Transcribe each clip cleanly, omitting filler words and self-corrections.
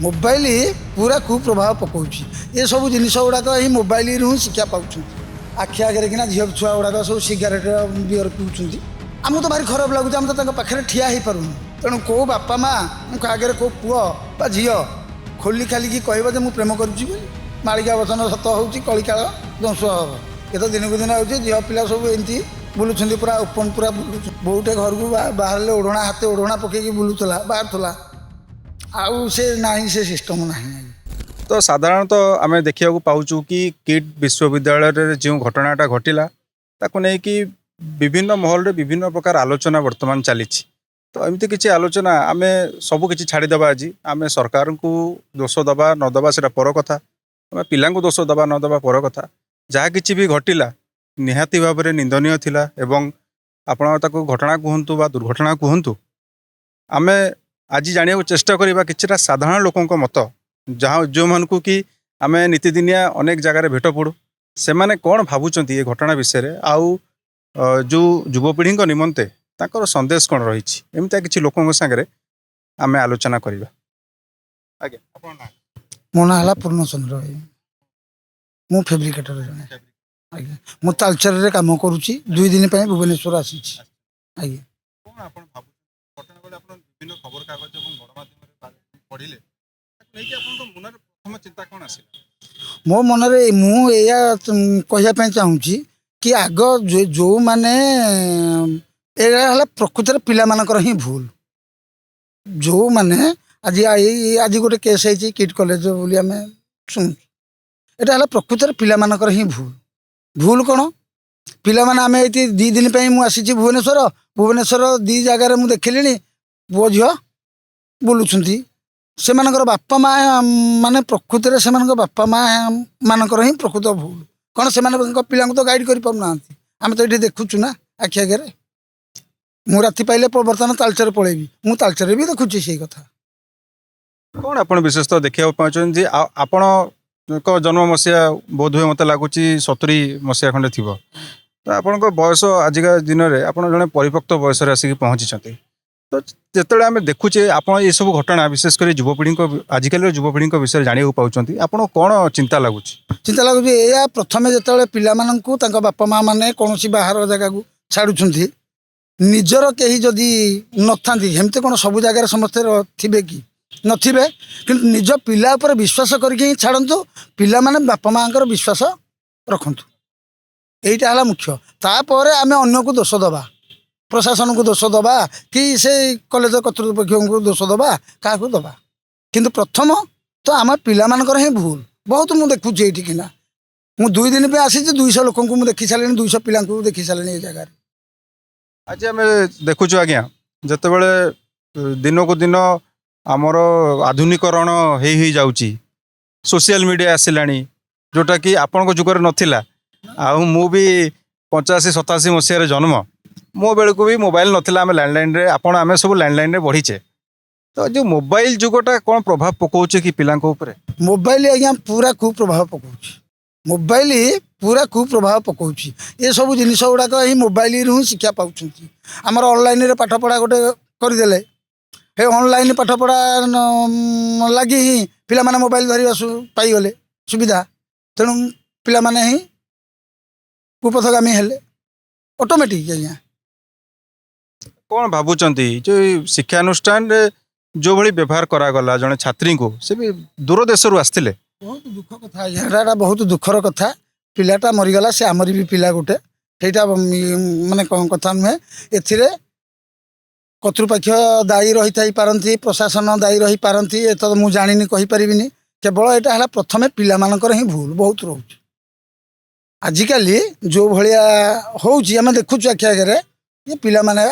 Mobile पूरा कुप्रभाव पकाउछ ये सब जिनिस गुड़ाक ही मोबाइल ही शिक्षा पाँच आखि आगे कि झील छुआ गुड़ाक सब सिगारेट बियर पिउछन्ति आमको तो भारी खराब लगुच आम तो पाखे ठिया हो पारूँ तेणु कौ बापा माँ आगे कौ पुओ बा झी खोली खालिकी कह जे मुझे प्रेम करुच्ची मालिका वचन सत होची कलिकाल ध्वंस हम ये तो दिन को दिन हो झील पिला सब एमती बुलूँ पूरा ओपन पूरा बहुटे घर को बाहर ओढ़णा हाथ ओढ़णा पकईकी बुलूला बाहर आउ से नहीं से सिस्टम नहीं। तो साधारणतः आम देखा पाचु कि किट विश्वविद्यालय जो घटनाटा घटला ताकू नहीं कि विभिन्न महल रे विभिन्न प्रकार आलोचना वर्तमान चली तो एमती किसी आलोचना आम सबकि छाड़ीदे आज आम सरकार को दोष दबा न दबा से पर कथा आम पिला दोष दबा न दबा पर कथा जहाँ कि भी घटला निहाती भाव में निंदनीय थिला एवं आपण ताको घटना कहतु बा दुर्घटना कहतु आम आज जाना चेष्टा करवा किछिटा साधारण लोकों मत जहाँ जो मन को कि आम नीतिदिनिया अनेक जगार भेट पड़ू से मैंने कौन भावुं ये घटना विषय आउ जो युवपीढ़ी निमंते ताकर संदेश कौन रही एमती किसी लोकों सागरे आम आलोचना करवा। आज्ञा मो ना है पूर्णचंद्र भाई मु फेब्रिकेटर जने आज्ञा मु तालचर काम करुच्ची 2 दिन भुवनेश्वर आसी आज्ञा विभिन्न खबर कागज और गणमाध्यम पढ़िले मन प्रथम चिंता कौन आसिला मो मन मुझे कहवाई चाहूँगी कि आग जो मैंने प्रकृत पिला ही भूल जो मैंने आज आज गोटे केस है किट कॉलेज बोली आम शुणु यहाँ प्रकृत पिला ही भूल भूल कौन पिला माने आम ये 2 दिन मुझे भुवनेश्वर भुवनेश्वर 2 जगार मुझे देखिली पुओ झील बुलूँ से बापा माँ माने प्रकृत से बापा माँ मानकर ही प्रकृत भूल कौन से पिला तो गाइड कर पाना आम तो ये देखुचु ना आखि आगे मु राति पाइले बर्तमान तालचर पलैबी मु तालचर भी देखुची से कथा कौन आप विशेषतः देखा पाँच आपण जन्म मसीहा बोध हुए मत लगुच 70 मसीहा खंडे थी तो आपण बयस आजिका दिन में आप जड़े परिपक्व बयस आसिक पहुँची तो जिते आम देखुचे आप ये सब घटना विशेषकर युवपीढ़ी आजिकल युवपीढ़ी विषय जाना पाँच आपन कौन चिंता लगुच या प्रथम जो पिला बापा माँ मैंने कौन बाहर जगह को छाड़ुं निजर कहीं जदि न था हेमती कौन सब जगह समस्ते थे कि नथिबे किंतु निज पिला पर विश्वास करके छाड़तु पिला माने बापा माँ विश्वास रखतु यहीटा है मुख्य तापर आम अन्य को दोष दबा प्रशासन को दोष दबा कि से कॉलेज कर्तृपक्ष को दोष दबा क्या दबा किंतु प्रथम तो आम पिला मानकर ही भूल बहुत मुझे देखुची ये कि मु 2 दिन पे आसी 200 लोक को देखी सारे 200 पिला को देखी सारे ये जगह आज आम देखुचु आज्ञा जिते दिन को दिन आमर आधुनिकरण हो जाऊँगी सोशल मीडिया आसिलानी जोटा कि आपण को जुगर नथिला आ मु भी 85-87 मसीह जन्म मो बेल को भी मोबाइल नाला आम लैंडलाइन रे आपण आम सब लैंडलाइन रे बढ़ीचे तो जो मोबाइल जुगटा कौन प्रभाव पकाउछे कि पिलांक ऊपर मोबाइल आज्ञा पूरा कुप्रभाव पकाउछ मोबाइल पूरा कुप्रभाव पकाउछ ये सब जिनिस गुड़ाक ही मोबाइल ही शिक्षा पाँच आमर ऑनलाइन रे पाठ पढ़ा गोटे करदेले हे ऑनलाइन पाठ पढ़ा लगी ही पिला माने मोबाइल धरवा पाईगले सुविधा तेणु पिला माने ही कुपथगामी हेले ऑटोमेटिक आज्ञा कौन भावुंट जो शिक्षानुष्ठान जो भली व्यवहार करागला जड़े छात्री को से भी दूर देश आसते बहुत दुख कथा यहाँ बहुत दुखर कथा पिलाटा मरीगला से आमरी भी पिला गोटे सहीटा माने कथा नुहे ए कर्तृपक्ष दायी रही थी पारती प्रशासन दायी रही पारती ए तो मुझे जानी कहीपरि केवल यहाँ है प्रथम पिला मानकर ही भूल बहुत रोच आजिकल जो भाया होमें देखुचु आखि आगे ये पिला माने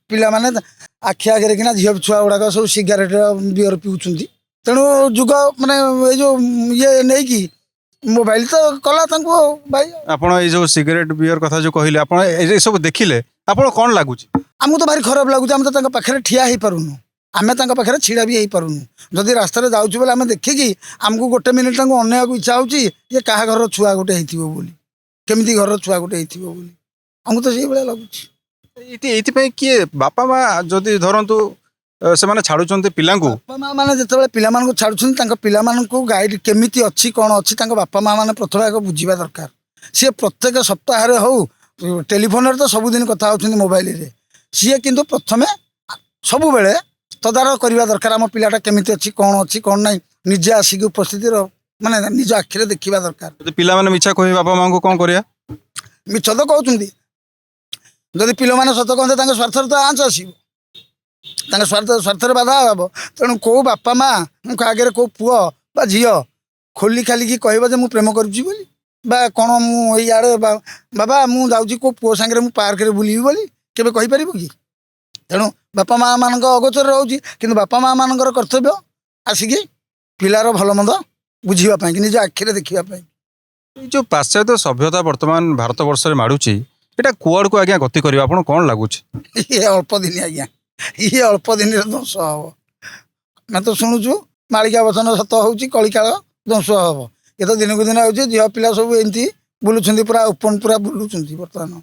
पिला माने आखि आगे कि झील छुआ गुड़ाक सब सिगारेट बियर पिउछन्ति तेणु जुग माने ये जो ये नहीं कि मोबाइल तो कला भाई आपण ये जो सिगरेट बियर कथा जो कहले आपण ये सब देखिले आपण कौन लगुच आमको तो भारी खराब लगुच आम तो पाखे ठिया हो पारूँ आम पाखे छिड़ा भी हो पारूँ जदि रास्तार जाऊँ बोले आम देखिकी आमको 1 मिनिट अनेक इच्छा हो ये क्या घर छुआ गोटे होती केमी घर छुआ गोटे होती आमको तो से भाया लगुच ये किए बापा माँ जदि धरतु ସେମାନେ ଛାଡ଼ୁଛନ୍ତି ପିଲାଙ୍କୁ ବାପା ମା ମାନେ ଯେତେବେଳେ ପିଲାମାନଙ୍କୁ ଛାଡ଼ୁଛନ୍ତି ତାଙ୍କ ପିଲାମାନଙ୍କୁ ଗାଇଡ଼ କେମିତି ଅଛି କ'ଣ ଅଛି ତାଙ୍କ ବାପା ମା ମାନେ ପ୍ରଥମେ ଆଗ ବୁଝିବା ଦରକାର। ସିଏ ପ୍ରତ୍ୟେକ ସପ୍ତାହରେ ହଉ ଟେଲିଫୋନରେ ତ ସବୁଦିନ କଥା ହେଉଛନ୍ତି ମୋବାଇଲରେ, ସିଏ କିନ୍ତୁ ପ୍ରଥମେ ସବୁବେଳେ ତଦାରଖ କରିବା ଦରକାର ଆମ ପିଲାଟା କେମିତି ଅଛି କ'ଣ ନାହିଁ ନିଜେ ଆସିକି ଉପସ୍ଥିତିର ମାନେ ନିଜ ଆଖିରେ ଦେଖିବା ଦରକାର। ଯଦି ପିଲାମାନେ ମିଛା କହିବେ ବାପା ମାଆଙ୍କୁ କ'ଣ କରିବା? ମିଛ ତ କହୁଛନ୍ତି, ଯଦି ପିଲାମାନେ ସତ କହନ୍ତେ ତାଙ୍କ ସ୍ୱାର୍ଥରେ ତ ଆଞ୍ଚ ଆସିବ, ତାଙ୍କ ସ୍ୱାର୍ଥରେ ବାଧା ହେବ। ତେଣୁ କେଉଁ ବାପା ମାଙ୍କ ଆଗରେ କେଉଁ ପୁଅ ବା ଝିଅ ଖୋଲି ଖାଲିକି କହିବ ଯେ ମୁଁ ପ୍ରେମ କରୁଛି ବୋଲି ବା କ'ଣ ମୁଁ ଏଇଆଡ଼େ ବାବା ମୁଁ ଯାଉଛି କେଉଁ ପୁଅ ସାଙ୍ଗରେ ମୁଁ ପାର୍କରେ ବୁଲିବି ବୋଲି କେବେ କହିପାରିବ କି? ତେଣୁ ବାପା ମା ମାନଙ୍କ ଅଗୋଚର ରହୁଛି, କିନ୍ତୁ ବାପା ମା ମାନଙ୍କର କର୍ତ୍ତବ୍ୟ ଆସିକି ପିଲାର ଭଲ ମନ୍ଦ ବୁଝିବା ପାଇଁ ନିଜ ଆଖିରେ ଦେଖିବା ପାଇଁ। ଏଇ ଯେଉଁ ପାଶ୍ଚାତ୍ୟ ସଭ୍ୟତା ବର୍ତ୍ତମାନ ଭାରତ ବର୍ଷରେ ମାଡ଼ୁଛି ଏଇଟା କୁଆଡ଼କୁ ଆଜ୍ଞା ଗତି କରିବ ଆପଣଙ୍କୁ କ'ଣ ଲାଗୁଛି? ଇଏ ଅଳ୍ପ ଦିନ ଆଜ୍ଞା, ଇଏ ଅଳ୍ପ ଦିନରେ ଧ୍ୱଂସ ହବ। ଆମେ ତ ଶୁଣୁଛୁ ମାଳିକା ବଚନ ସତ ହଉଛି କଳିକାଳ ଧ୍ୱଂସ ହବ। ଏ ତ ଦିନକୁ ଦିନ ହେଉଛି ଝିଅ ପିଲା ସବୁ ଏମିତି ବୁଲୁଛନ୍ତି ପୁରା ଓପନ୍ ପୁରା ବୁଲୁଛନ୍ତି ବର୍ତ୍ତମାନ।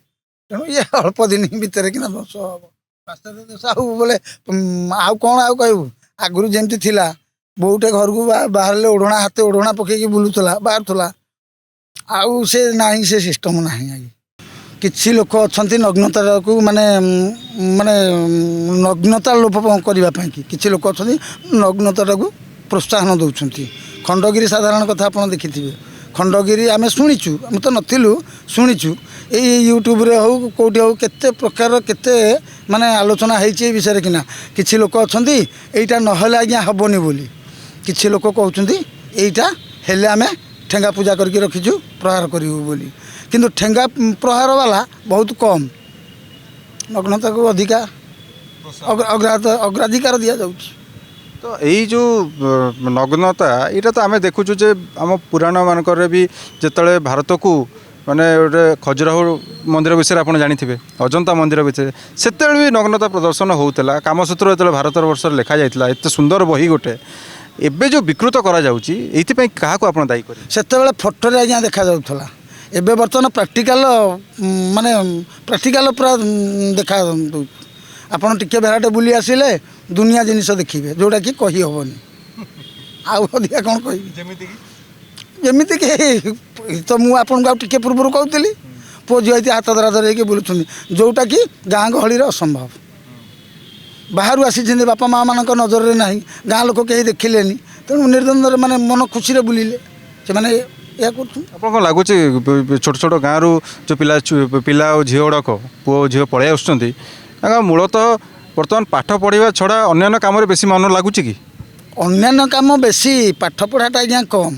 ତେଣୁ ଇଏ ଅଳ୍ପ ଦିନ ଭିତରେ କିନା ଧ୍ୱଂସ ହବ। ପାଶ୍ଚାତ୍ୟ ଦେଶ ଆଉ ବୋଲେ ଆଉ କ'ଣ ଆଉ କହିବୁ, ଆଗରୁ ଯେମିତି ଥିଲା ବୋଉଟେ ଘରକୁ ବାହାରିଲେ ଓଢ଼ଣା ହାତେ ଓଢ଼ଣା ପକେଇକି ବୁଲୁଥିଲା ବାହାରୁଥିଲା, ଆଉ ସେ ନାହିଁ, ସେ ସିଷ୍ଟମ ନାହିଁ ଆଜ୍ଞା। କିଛି ଲୋକ ଅଛନ୍ତି ନଗ୍ନତାକୁ ମାନେ ମାନେ ନଗ୍ନତା ଲୋପ କରିବା ପାଇଁ କିଛି ଲୋକ ଅଛନ୍ତି ନଗ୍ନତାଟାକୁ ପ୍ରୋତ୍ସାହନ ଦେଉଛନ୍ତି। ଖଣ୍ଡଗିରି ସାଧାରଣ କଥା ଆପଣ ଦେଖିଥିବେ, ଖଣ୍ଡଗିରି ଆମେ ଶୁଣିଛୁ, ଆମେ ତ ନଥିଲୁ ଶୁଣିଛୁ, ଏଇ ୟୁଟ୍ୟୁବରେ ହଉ କେଉଁଠି ହଉ କେତେ ପ୍ରକାର କେତେ ମାନେ ଆଲୋଚନା ହେଇଛି ଏ ବିଷୟରେ କିନା। କିଛି ଲୋକ ଅଛନ୍ତି ଏଇଟା ନହେଲେ ଆଜ୍ଞା ହେବନି ବୋଲି, କିଛି ଲୋକ କହୁଛନ୍ତି ଏଇଟା ହେଲେ ଆମେ ଠେଙ୍ଗା ପୂଜା କରିକି ରଖିଛୁ ପ୍ରହାର କରିବୁ ବୋଲି, କିନ୍ତୁ ଠେଙ୍ଗା ପ୍ରହାର ବାଲା ବହୁତ କମ୍, ନଗ୍ନତାକୁ ଅଧିକା ଅଗ୍ରାଧିକାର ଦିଆଯାଉଛି। ତ ଏଇ ଯେଉଁ ନଗ୍ନତା ଏଇଟା ତ ଆମେ ଦେଖୁଛୁ ଯେ ଆମ ପୁରାଣ ମାନଙ୍କରେ ବି ଯେତେବେଳେ ଭାରତକୁ ମାନେ ଗୋଟେ ଖଜୁରାହୋ ମନ୍ଦିର ବିଷୟରେ ଆପଣ ଜାଣିଥିବେ, ଅଜନ୍ତା ମନ୍ଦିର ବିଷୟରେ ସେତେବେଳେ ବି ନଗ୍ନତା ପ୍ରଦର୍ଶନ ହେଉଥିଲା। କାମସୂତ୍ର ଯେତେବେଳେ ଭାରତ ବର୍ଷରେ ଲେଖାଯାଇଥିଲା, ଏତେ ସୁନ୍ଦର ବହି ଗୋଟେ, ଏବେ ଯେଉଁ ବିକୃତ କରାଯାଉଛି ଏଇଥିପାଇଁ କାହାକୁ ଆପଣ ଦାୟୀ କରିବେ? ସେତେବେଳେ ଫଟୋରେ ଆଜ୍ଞା ଦେଖାଯାଉଥିଲା, ଏବେ ବର୍ତ୍ତମାନ ପ୍ରାକ୍ଟିକାଲ ମାନେ ପ୍ରାକ୍ଟିକାଲ ପୁରା ଦେଖା ଦେଉଛି। ଆପଣ ଟିକେ ବେଳାଟେ ବୁଲି ଆସିଲେ ଦୁନିଆ ଜିନିଷ ଦେଖିବେ ଯେଉଁଟାକି କହି ହେବନି। ଆଉ ଅଧିକା କ'ଣ କହିବି? ଯେମିତିକି ତ ମୁଁ ଆପଣଙ୍କୁ ଆଉ ଟିକେ ପୂର୍ବରୁ କହୁଥିଲି ପୁଅ ଝିଅ ଏଠି ହାତ ଧରା ଧରି ହେଇକି ବୁଲୁଛନ୍ତି, ଯେଉଁଟାକି ଗାଁ ଗହଳିରେ ଅସମ୍ଭବ। ବାହାରୁ ଆସିଛନ୍ତି ବାପା ମା ମାନଙ୍କ ନଜରରେ ନାହିଁ, ଗାଁ ଲୋକ କେହି ଦେଖିଲେନି, ତେଣୁ ନିର୍ଦ୍ଦନ୍ଦରେ ମାନେ ମନ ଖୁସିରେ ବୁଲିଲେ ସେମାନେ ଏହା କରୁଛନ୍ତି। ଆପଣ କ'ଣ ଲାଗୁଛି ଛୋଟ ଛୋଟ ଗାଁରୁ ଯେଉଁ ପିଲା ଆଉ ଝିଅ ଗୁଡ଼ାକ ପୁଅ ଝିଅ ପଳାଇ ଆସୁଛନ୍ତି, ତାଙ୍କ ମୂଳତଃ ବର୍ତ୍ତମାନ ପାଠ ପଢ଼ିବା ଛଡ଼ା ଅନ୍ୟାନ୍ୟ କାମରେ ବେଶୀ ମନ ଲାଗୁଛି କି? ଅନ୍ୟାନ୍ୟ କାମ ବେଶୀ, ପାଠ ପଢ଼ାଟା ଆଜ୍ଞା କମ୍।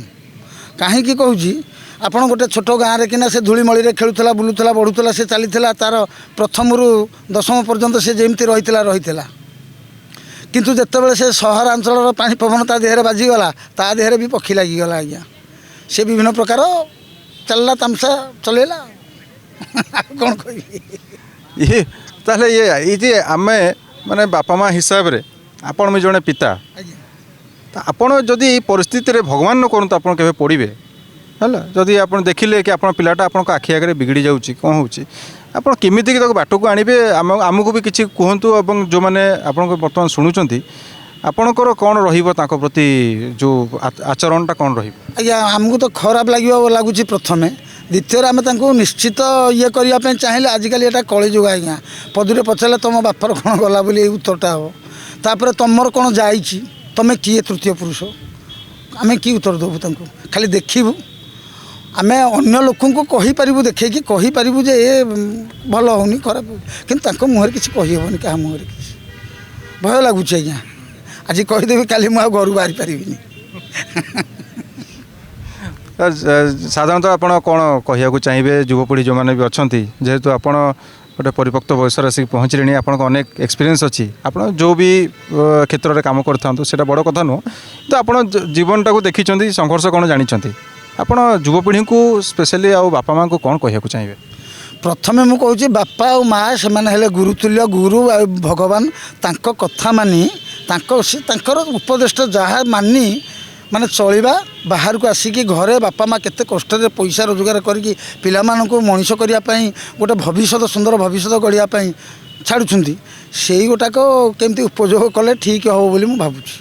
କାହିଁକି କହୁଛି, ଆପଣ ଗୋଟେ ଛୋଟ ଗାଁରେ କିନା ସେ ଧୂଳିମଳିରେ ଖେଳୁଥିଲା ବୁଲୁଥିଲା ବଢ଼ୁଥିଲା, ସେ ଚାଲିଥିଲା ତାର ପ୍ରଥମରୁ ଦଶମ ପର୍ଯ୍ୟନ୍ତ ସେ ଯେମିତି ରହିଥିଲା। କିନ୍ତୁ ଯେତେବେଳେ ସେ ସହରାଞ୍ଚଳର ପାଣି ପବନ ତା ଦେହରେ ବାଜିଗଲା, ତା ଦେହରେ ବି ପକ୍ଷୀ ଲାଗିଗଲା ଆଜ୍ଞା। ସେ ବିଭିନ୍ନ ପ୍ରକାର ଚାଲିଲା ତାମସା ଚଲେଇଲା। ଆଉ କ'ଣ କହିବି? ତାହେଲେ ଏଇ ଯେ ଆମେ ମାନେ ବାପା ମା ହିସାବରେ ଆପଣ ବି ଜଣେ ପିତା, ଆଜ୍ଞା ତ ଆପଣ ଯଦି ଏଇ ପରିସ୍ଥିତିରେ ଭଗବାନ ନ କରନ୍ତୁ ଆପଣ କେବେ ପଡ଼ିବେ ହେଲା, ଯଦି ଆପଣ ଦେଖିଲେ କି ଆପଣ ପିଲାଟା ଆପଣଙ୍କ ଆଖି ଆଗରେ ବିଗିଡ଼ି ଯାଉଛି କ'ଣ ହେଉଛି, ଆପଣ କେମିତିକି ତାକୁ ବାଟକୁ ଆଣିବେ ଆମକୁ ବି କିଛି କୁହନ୍ତୁ। ଏବଂ ଯେଉଁମାନେ ଆପଣଙ୍କୁ ବର୍ତ୍ତମାନ ଶୁଣୁଛନ୍ତି ଆପଣଙ୍କର କ'ଣ ରହିବ ତାଙ୍କ ପ୍ରତି ଯେଉଁ ଆଚରଣଟା କ'ଣ ରହିବ? ଆଜ୍ଞା ଆମକୁ ତ ଖରାପ ଲାଗୁଛି ପ୍ରଥମେ, ଦ୍ୱିତୀୟରେ ଆମେ ତାଙ୍କୁ ନିଶ୍ଚିତ ଇଏ କରିବା ପାଇଁ ଚାହିଁଲେ ଆଜିକାଲି ଏଇଟା କଳିଯୁଗ ଆଜ୍ଞା। ପଦୁରେ ପଚାରିଲେ ତୁମ ବାପାର କ'ଣ ଗଲା ବୋଲି ଏଇ ଉତ୍ତରଟା ହେବ, ତାପରେ ତୁମର କ'ଣ ଯାଇଛି, ତୁମେ କିଏ ତୃତୀୟ ପୁରୁଷ, ଆମେ କି ଉତ୍ତର ଦେବୁ ତାଙ୍କୁ? ଖାଲି ଦେଖିବୁ, ଆମେ ଅନ୍ୟ ଲୋକଙ୍କୁ କହିପାରିବୁ, ଦେଖେଇକି କହିପାରିବୁ ଯେ ଏ ଭଲ ହେଉନି ଖରାପ ହେଉନି, କିନ୍ତୁ ତାଙ୍କ ମୁହଁରେ କିଛି କହିହେବନି, କାହା ମୁହଁରେ କିଛି। ଭୟ ଲାଗୁଛି ଆଜ୍ଞା, ଆଜି କହିଦେବି କାଲି ମୁଁ ଆଉ ଘରୁ ବାହାରି ପାରିବିନି। ସାଧାରଣତଃ ଆପଣ କ'ଣ କହିବାକୁ ଚାହିଁବେ ଯୁବପିଢ଼ି ଯେଉଁମାନେ ବି ଅଛନ୍ତି, ଯେହେତୁ ଆପଣ ଗୋଟେ ପରିପକ୍ତ ବୟସରେ ଆସିକି ପହଞ୍ଚିଲେଣି, ଆପଣଙ୍କ ଅନେକ ଏକ୍ସପିରିଏନ୍ସ ଅଛି, ଆପଣ ଯେଉଁ ବି କ୍ଷେତ୍ରରେ କାମ କରିଥାନ୍ତୁ ସେଇଟା ବଡ଼ କଥା ନୁହଁ, କିନ୍ତୁ ଆପଣ ଜୀବନଟାକୁ ଦେଖିଛନ୍ତି, ସଂଘର୍ଷ କ'ଣ ଜାଣିଛନ୍ତି, ଆପଣ ଯୁବପିଢ଼ିଙ୍କୁ ସ୍ପେଶାଲି ଆଉ ବାପା ମାଆଙ୍କୁ କ'ଣ କହିବାକୁ ଚାହିଁବେ? ପ୍ରଥମେ ମୁଁ କହୁଛି ବାପା ଆଉ ମା ସେମାନେ ହେଲେ ଗୁରୁତୁଲ୍ୟ, ଗୁରୁ ଆଉ ଭଗବାନ। ତାଙ୍କ କଥା ମାନି ତାଙ୍କର ଉପଦେଶ ଯାହା ମାନି ମାନେ ଚଳିବା। ବାହାରକୁ ଆସିକି ଘରେ ବାପା ମା କେତେ କଷ୍ଟରେ ପଇସା ରୋଜଗାର କରିକି ପିଲାମାନଙ୍କୁ ମଣିଷ କରିବା ପାଇଁ, ଗୋଟେ ଭବିଷ୍ୟତ ସୁନ୍ଦର ଭବିଷ୍ୟତ ଗଢ଼ିବା ପାଇଁ ଛାଡ଼ୁଛନ୍ତି ସେଇ ଗୋଟାକ କେମିତି ଉପଯୋଗ କଲେ ଠିକ୍ ହେବ ବୋଲି ମୁଁ ଭାବୁଛି।